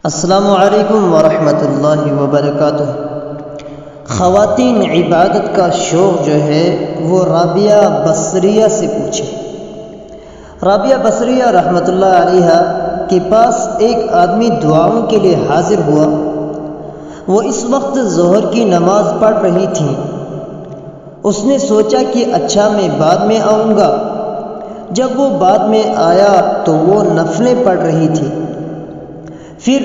السلام علیکم ورحمۃ اللہ وبرکاتہ۔ خواتین عبادت کا شوق جو ہے وہ رابعہ بصریہ سے پوچھے۔ رابعہ بصریہ رحمۃ اللہ علیہا کے پاس ایک آدمی دعاؤں کے لیے حاضر ہوا۔ وہ اس وقت ظہر کی نماز پڑھ رہی تھیں۔ اس نے سوچا کہ اچھا میں بعد میں آؤں گا۔ جب وہ بعد میں آیا تو وہ نفلیں پڑھ رہی تھی۔ پھر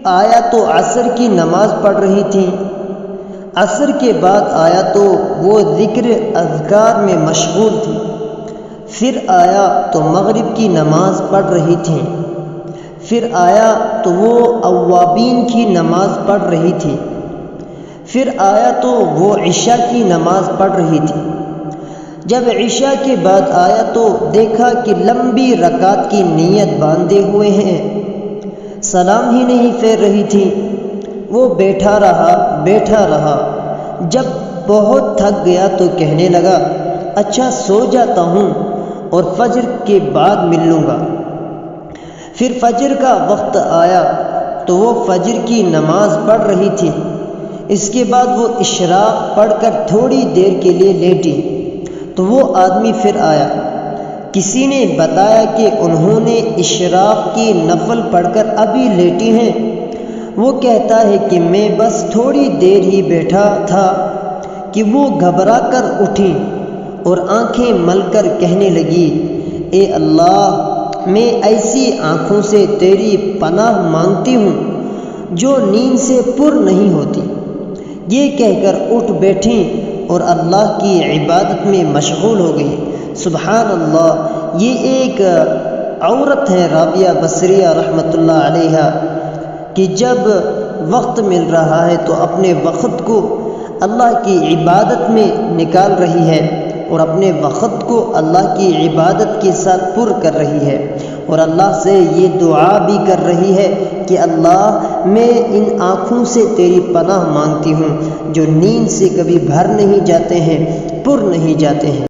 آیا تو عصر کی نماز پڑھ رہی تھیں۔ عصر کے بعد آیا تو وہ ذکر اذکار میں مشغول تھی۔ پھر آیا تو مغرب کی نماز پڑھ رہی تھیں۔ پھر آیا تو وہ اوابین کی نماز پڑھ رہی تھی۔ پھر آیا تو وہ عشاء کی نماز پڑھ رہی تھی۔ جب عشاء کے بعد آیا تو دیکھا کہ لمبی رکعت کی نیت باندھے ہوئے ہیں، سلام ہی نہیں پھیر رہی تھی۔ وہ بیٹھا رہا۔ جب بہت تھک گیا تو کہنے لگا، اچھا سو جاتا ہوں اور فجر کے بعد مل لوں گا۔ پھر فجر کا وقت آیا تو وہ فجر کی نماز پڑھ رہی تھی۔ اس کے بعد وہ اشراق پڑھ کر تھوڑی دیر کے لیے لیٹی تو وہ آدمی پھر آیا۔ کسی نے بتایا کہ انہوں نے اشراق کی نفل پڑھ کر ابھی لیٹی ہیں۔ وہ کہتا ہے کہ میں بس تھوڑی دیر ہی بیٹھا تھا کہ وہ گھبرا کر اٹھی اور آنکھیں مل کر کہنے لگی، اے اللہ، میں ایسی آنکھوں سے تیری پناہ مانگتی ہوں جو نیند سے پر نہیں ہوتی۔ یہ کہہ کر اٹھ بیٹھی اور اللہ کی عبادت میں مشغول ہو گئی۔ سبحان اللہ، یہ ایک عورت ہے رابعہ بصریہ رحمۃ اللہ علیہا کہ جب وقت مل رہا ہے تو اپنے وقت کو اللہ کی عبادت میں نکال رہی ہے اور اپنے وقت کو اللہ کی عبادت کے ساتھ پر کر رہی ہے، اور اللہ سے یہ دعا بھی کر رہی ہے کہ اللہ، میں ان آنکھوں سے تیری پناہ مانگتی ہوں جو نیند سے کبھی بھر نہیں جاتے ہیں، پر نہیں جاتے ہیں۔